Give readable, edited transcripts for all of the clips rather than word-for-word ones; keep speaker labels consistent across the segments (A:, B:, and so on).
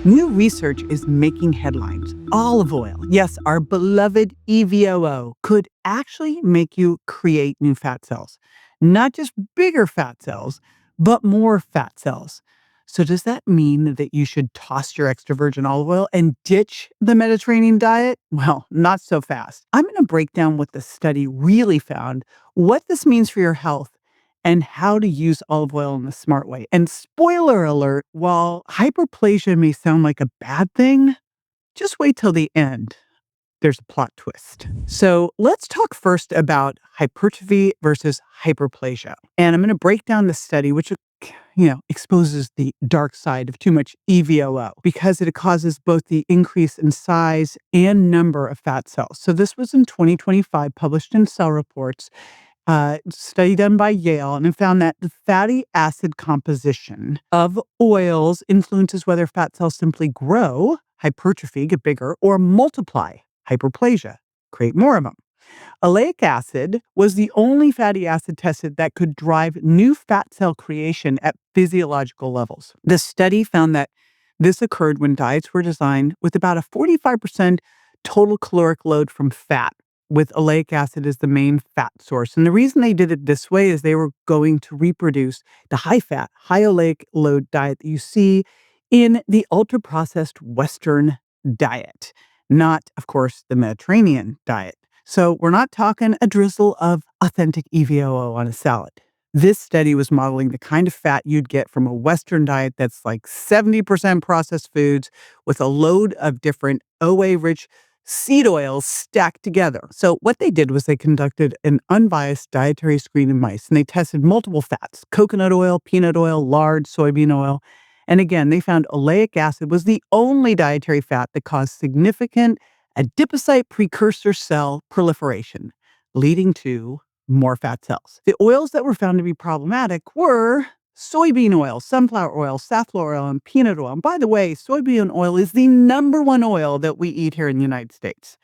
A: New research is making headlines. Olive oil, yes, our beloved EVOO, could actually make you create new fat cells. Not just bigger fat cells, but more fat cells. So does that mean that you should toss your extra virgin olive oil and ditch the Mediterranean diet? Well, not so fast. I'm going to break down what the study really found, what this means for your health, and how to use olive oil in the smart way. And spoiler alert, while hyperplasia may sound like a bad thing, just wait till the end. There's a plot twist. So let's talk first about hypertrophy versus hyperplasia. And I'm going to break down the study, which exposes the dark side of too much EVOO because it causes both the increase in size and number of fat cells. So this was in 2025, published in Cell Reports, study done by Yale, and it found that the fatty acid composition of oils influences whether fat cells simply grow, hypertrophy, get bigger, or multiply, hyperplasia, create more of them. Oleic acid was the only fatty acid tested that could drive new fat cell creation at physiological levels. The study found that this occurred when diets were designed with about a 45% total caloric load from fat, with oleic acid as the main fat source. And the reason they did it this way is they were going to reproduce the high-fat, high-oleic load diet that you see in the ultra-processed Western diet, not, of course, the Mediterranean diet. So we're not talking a drizzle of authentic EVOO on a salad. This study was modeling the kind of fat you'd get from a Western diet that's like 70% processed foods with a load of different OA-rich seed oils stacked together. So what they did was they conducted an unbiased dietary screen in mice, and they tested multiple fats: coconut oil, peanut oil, lard, soybean oil. And again, they found oleic acid was the only dietary fat that caused significant adipocyte precursor cell proliferation, leading to more fat cells. The oils that were found to be problematic were soybean oil, sunflower oil, safflower oil, and peanut oil. And by the way, soybean oil is the #1 oil that we eat here in the United States.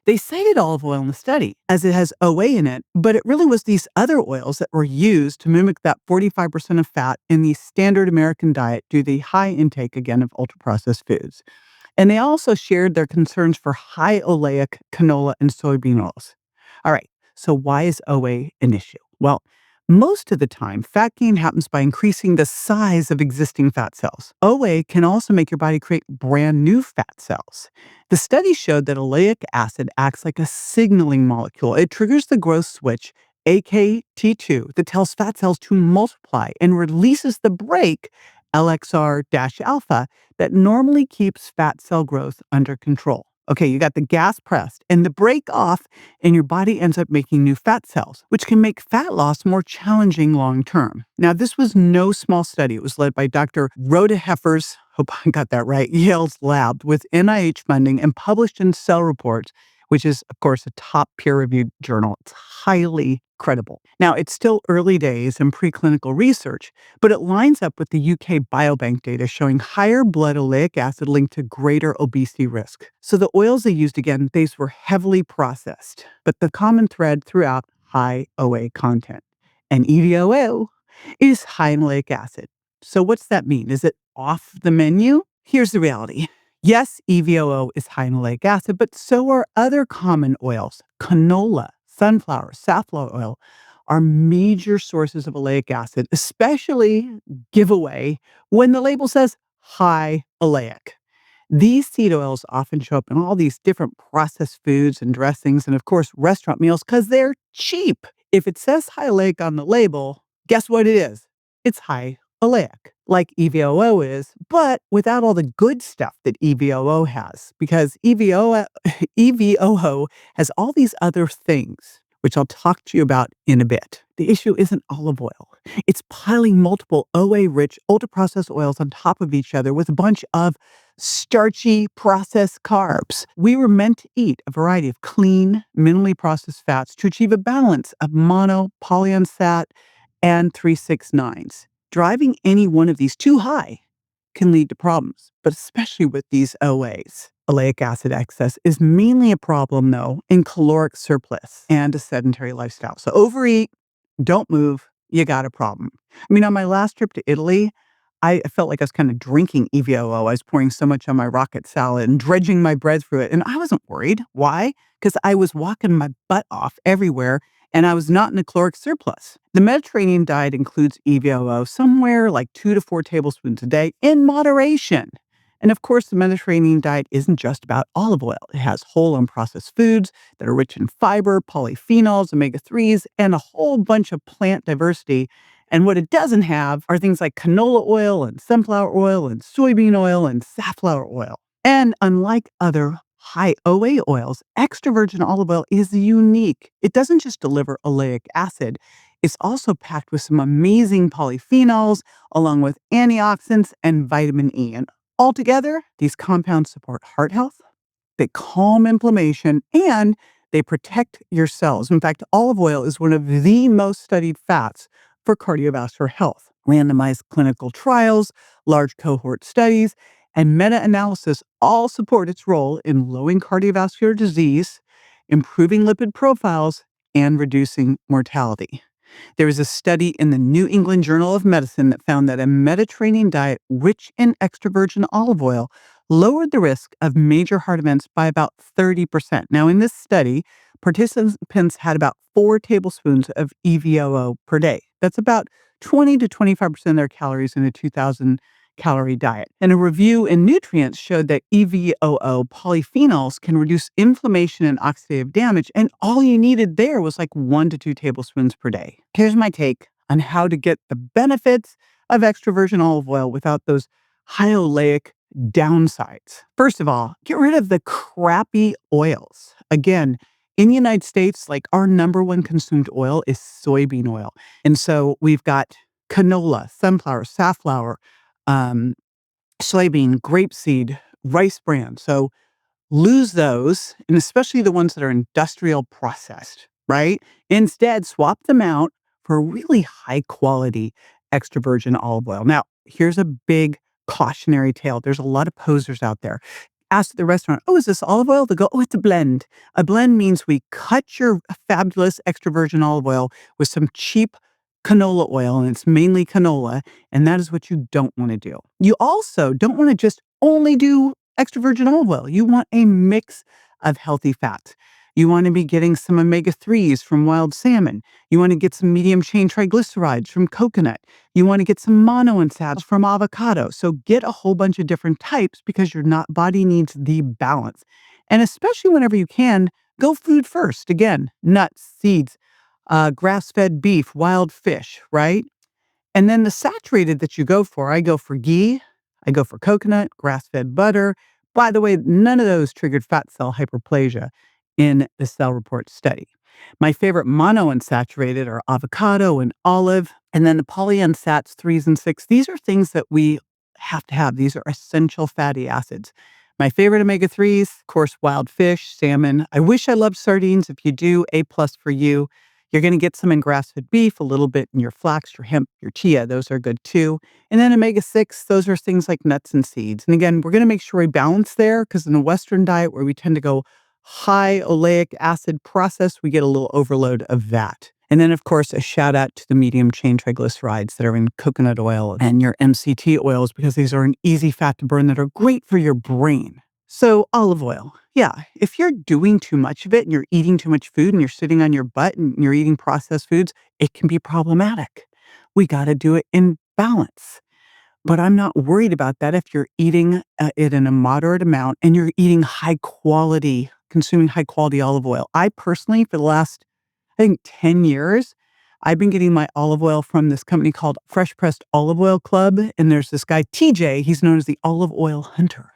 A: They cited olive oil in the study as it has OA in it, but it really was these other oils that were used to mimic that 45% of fat in the standard American diet due to the high intake, again, of ultra-processed foods. And they also shared their concerns for high oleic canola and soybean oils. All right, so why is OA an issue? Well, most of the time, fat gain happens by increasing the size of existing fat cells. OA can also make your body create brand new fat cells. The study showed that oleic acid acts like a signaling molecule. It triggers the growth switch, AKT2, that tells fat cells to multiply and releases the brake, LXR-alpha, that normally keeps fat cell growth under control. Okay, you got the gas pressed and the brake off, and your body ends up making new fat cells, which can make fat loss more challenging long term. Now, this was no small study. It was led by Dr. Rhoda Heffer's, hope I got that right, Yale's lab, with NIH funding, and published in Cell Reports, which is, of course, a top peer-reviewed journal. It's highly credible. Now, it's still early days in preclinical research, but it lines up with the UK Biobank data showing higher blood oleic acid linked to greater obesity risk. So the oils they used, again, these were heavily processed, but the common thread throughout, high OA content. And EVOO is high in oleic acid. So what's that mean? Is it off the menu? Here's the reality. Yes, EVOO is high in oleic acid, but so are other common oils. Canola, sunflower, safflower oil are major sources of oleic acid, especially giveaway when the label says high oleic. These seed oils often show up in all these different processed foods and dressings and, of course, restaurant meals because they're cheap. If it says high oleic on the label, guess what it is? It's high oleic, like EVOO is, but without all the good stuff that EVOO has, because EVOO has all these other things, which I'll talk to you about in a bit. The issue isn't olive oil. It's piling multiple OA-rich, ultra-processed oils on top of each other with a bunch of starchy processed carbs. We were meant to eat a variety of clean, minimally processed fats to achieve a balance of mono, polyunsat, and 3,6,9s. Driving any one of these too high can lead to problems, but especially with these OAs. Oleic acid excess is mainly a problem, though, in caloric surplus and a sedentary lifestyle. So overeat, don't move, you got a problem. I mean, on my last trip to Italy, I felt like I was kind of drinking EVOO. I was pouring so much on my rocket salad and dredging my bread through it. And I wasn't worried. Why? Because I was walking my butt off everywhere and I was not in a caloric surplus. The Mediterranean diet includes EVOO somewhere like 2 to 4 tablespoons a day in moderation. And of course, the Mediterranean diet isn't just about olive oil. It has whole unprocessed foods that are rich in fiber, polyphenols, omega-3s, and a whole bunch of plant diversity. And what it doesn't have are things like canola oil and sunflower oil and soybean oil and safflower oil. And unlike other high OA oils, extra virgin olive oil is unique. It doesn't just deliver oleic acid, it's also packed with some amazing polyphenols, along with antioxidants and vitamin E. And altogether, these compounds support heart health, they calm inflammation, and they protect your cells. In fact, olive oil is one of the most studied fats for cardiovascular health. Randomized clinical trials, large cohort studies, and meta-analysis all support its role in lowering cardiovascular disease, improving lipid profiles, and reducing mortality. There was a study in the New England Journal of Medicine that found that a Mediterranean diet rich in extra virgin olive oil lowered the risk of major heart events by about 30%. Now, in this study, participants had about 4 tablespoons of EVOO per day. That's about 20 to 25% of their calories in a 2,000 calorie diet. And a review in Nutrients showed that EVOO polyphenols can reduce inflammation and oxidative damage, and all you needed there was like 1 to 2 tablespoons per day. Here's my take on how to get the benefits of extra virgin olive oil without those high-oleic downsides. First of all, get rid of the crappy oils. Again, in the United States, like our number one consumed oil is soybean oil. And so we've got canola, sunflower, safflower, um, soybean, grapeseed, rice bran. So lose those, and especially the ones that are industrial processed, right? Instead, swap them out for really high quality extra virgin olive oil. Now, here's a big cautionary tale. There's a lot of posers out there. Ask the restaurant, oh, is this olive oil? They go, oh, it's a blend. A blend means we cut your fabulous extra virgin olive oil with some cheap canola oil, and it's mainly canola, and that is what you don't want to do. You also don't want to just only do extra virgin olive oil. You want a mix of healthy fats. You want to be getting some omega-3s from wild salmon. You want to get some medium chain triglycerides from coconut. You want to get some monounsaturated from avocado. So get a whole bunch of different types because your body needs the balance. And especially whenever you can, go food first. Again, nuts, seeds, grass-fed beef, wild fish, right? And then the saturated that you go for, I go for ghee, I go for coconut, grass-fed butter. By the way, none of those triggered fat cell hyperplasia in the Cell Report study. My favorite monounsaturated are avocado and olive, and then the polyunsats 3s and 6. These are things that we have to have. These are essential fatty acids. My favorite omega-3s, of course, wild fish, salmon. I wish I loved sardines. If you do, A+ for you. You're going to get some in grass-fed beef, a little bit in your flax, your hemp, your chia. Those are good too. And then omega-6, those are things like nuts and seeds. And again, we're going to make sure we balance there because in the Western diet where we tend to go high oleic acid process, we get a little overload of that. And then, of course, a shout out to the medium chain triglycerides that are in coconut oil and your MCT oils because these are an easy fat to burn that are great for your brain. So olive oil. Yeah, if you're doing too much of it and you're eating too much food and you're sitting on your butt and you're eating processed foods, it can be problematic. We got to do it in balance. But I'm not worried about that if you're eating it in a moderate amount and you're eating high quality, consuming high quality olive oil. I personally, for the last, I think 10 years, I've been getting my olive oil from this company called Fresh Pressed Olive Oil Club. And there's this guy, TJ, he's known as the olive oil hunter.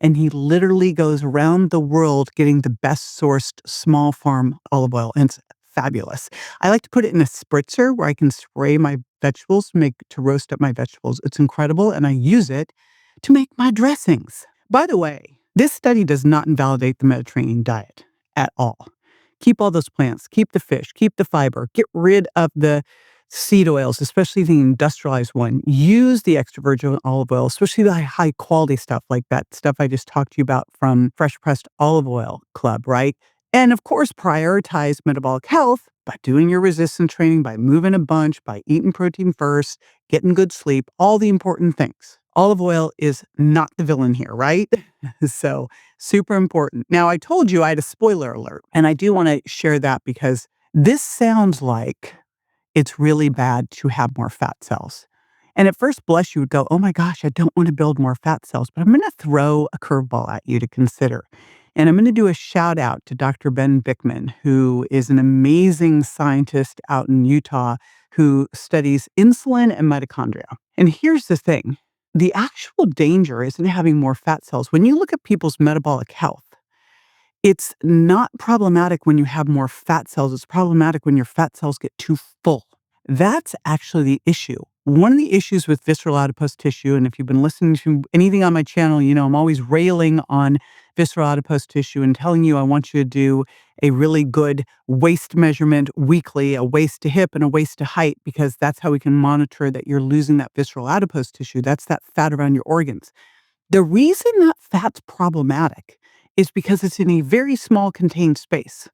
A: And he literally goes around the world getting the best sourced small farm olive oil. And it's fabulous. I like to put it in a spritzer where I can spray my vegetables to roast up my vegetables. It's incredible. And I use it to make my dressings. By the way, this study does not invalidate the Mediterranean diet at all. Keep all those plants, keep the fish, keep the fiber, get rid of the seed oils, especially the industrialized one. Use the extra virgin olive oil, especially the high quality stuff like that stuff I just talked to you about from Fresh Pressed Olive Oil Club, right? And of course, prioritize metabolic health by doing your resistance training, by moving a bunch, by eating protein first, getting good sleep, all the important things. Olive oil is not the villain here, right? So, super important. Now, I told you I had a spoiler alert, and I do want to share that because this sounds like it's really bad to have more fat cells. And at first blush, you would go, oh my gosh, I don't want to build more fat cells, but I'm going to throw a curveball at you to consider. And I'm going to do a shout out to Dr. Ben Bickman, who is an amazing scientist out in Utah who studies insulin and mitochondria. And here's the thing, the actual danger isn't having more fat cells. When you look at people's metabolic health, it's not problematic when you have more fat cells. It's problematic when your fat cells get too full. That's actually the issue. One of the issues with visceral adipose tissue, and if you've been listening to anything on my channel, you know I'm always railing on visceral adipose tissue and telling you I want you to do a really good waist measurement weekly, a waist to hip and a waist to height, because that's how we can monitor that you're losing that visceral adipose tissue. That's that fat around your organs. The reason that fat's problematic is because it's in a very small contained space.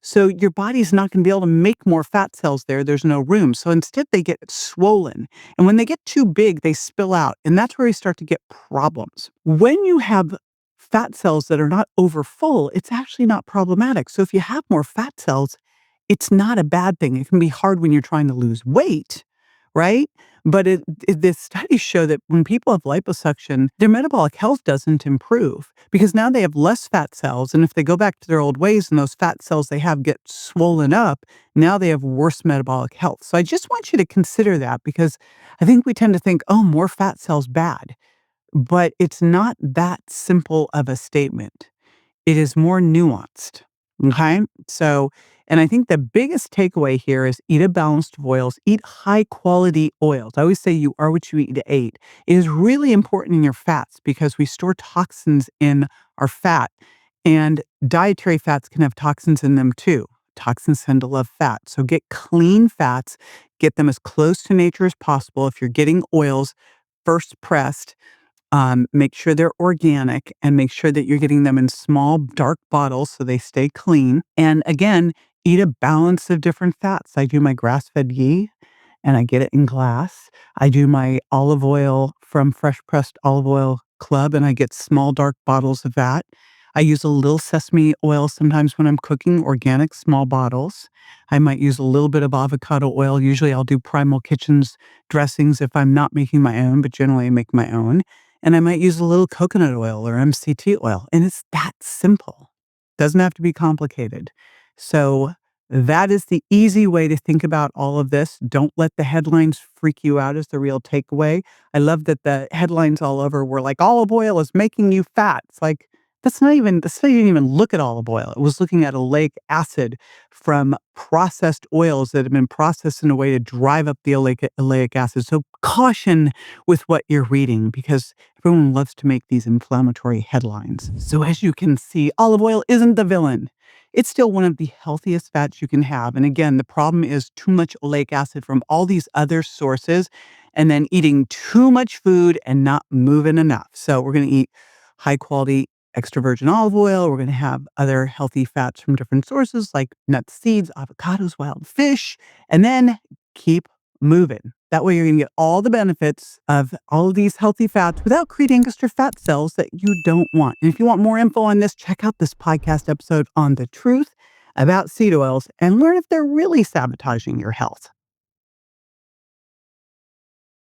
A: So your body's not going to be able to make more fat cells there. There's no room. So instead they get swollen. And when they get too big, they spill out. And that's where we start to get problems. When you have fat cells that are not over full, it's actually not problematic. So if you have more fat cells, it's not a bad thing. It can be hard when you're trying to lose weight, right? But the studies show that when people have liposuction, their metabolic health doesn't improve because now they have less fat cells. And if they go back to their old ways and those fat cells they have get swollen up, now they have worse metabolic health. So I just want you to consider that because I think we tend to think, oh, more fat cells bad. But it's not that simple of a statement. It is more nuanced. Okay. So, and I think the biggest takeaway here is eat a balanced of oils, eat high quality oils. I always say you are what you eat to eat. It is really important in your fats because we store toxins in our fat, and dietary fats can have toxins in them too. Toxins tend to love fat. So get clean fats, get them as close to nature as possible. If you're getting oils first pressed, make sure they're organic and make sure that you're getting them in small, dark bottles so they stay clean. And again, eat a balance of different fats. I do my grass-fed ghee and I get it in glass. I do my olive oil from Fresh Pressed Olive Oil Club and I get small, dark bottles of that. I use a little sesame oil sometimes when I'm cooking, organic, small bottles. I might use a little bit of avocado oil. Usually I'll do Primal Kitchen's dressings if I'm not making my own, but generally I make my own. And I might use a little coconut oil or MCT oil. And it's that simple. Doesn't have to be complicated. So that is the easy way to think about all of this. Don't let the headlines freak you out is the real takeaway. I love that the headlines all over were like, olive oil is making you fat. It's like, that's not even, the study didn't even look at olive oil. It was looking at oleic acid from processed oils that have been processed in a way to drive up the oleic acid. So caution with what you're reading because everyone loves to make these inflammatory headlines. So as you can see, olive oil isn't the villain. It's still one of the healthiest fats you can have. And again, the problem is too much oleic acid from all these other sources and then eating too much food and not moving enough. So we're going to eat high quality extra virgin olive oil. We're going to have other healthy fats from different sources like nuts, seeds, avocados, wild fish, and then keep moving. That way you're going to get all the benefits of all of these healthy fats without creating extra fat cells that you don't want. And if you want more info on this, check out this podcast episode on the truth about seed oils and learn if they're really sabotaging your health.